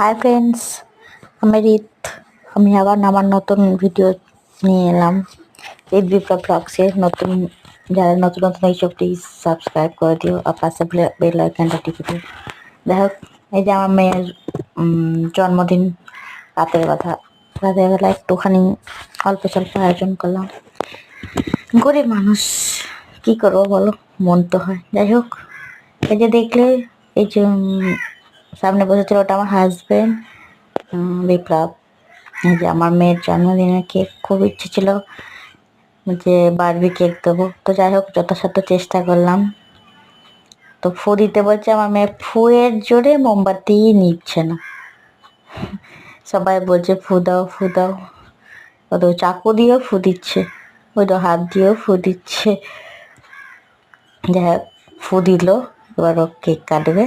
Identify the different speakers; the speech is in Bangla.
Speaker 1: হাই ফ্রেন্ডস, আমি রিত। আমি আবার আমার নতুন ভিডিও নিয়ে এলাম রিত বিপ্লব ব্লগসের। যারা নতুন এইসব প্লিজ সাবস্ক্রাইব করে দিও আর পাশে বেল আইকনটা টিপে দিও। যাই হোক, এই যে আমার মেয়ের জন্মদিন, রাতের বেলা একটুখানি অল্প স্বল্প আয়োজন করলাম। গরিব মানুষ, কি করবো বলো, মন তো হয়। যাই হোক, এই যে দেখলে, এই যে সামনে বসেছিল ওটা আমার হাজবেন্ড বিপ্লব। এই যে আমার মেয়ের জন্মদিনের কেক, খুব ইচ্ছে ছিল যে বারবি কেক দেবো। তো যাই হোক, যথাসাধ্য চেষ্টা করলাম। তো ফু দিতে বলছে, আমার মেয়ে ফুয়ের জোরে মোমবাতি নিচ্ছে না। সবাই বলছে ফু দাও ফু দাও, ও তো চাকু দিয়েও ফু দিচ্ছে, ওই তো হাত দিয়েও ফু দিচ্ছে। যাই হোক, ফু দিল, এবার ও কেক কাটবে।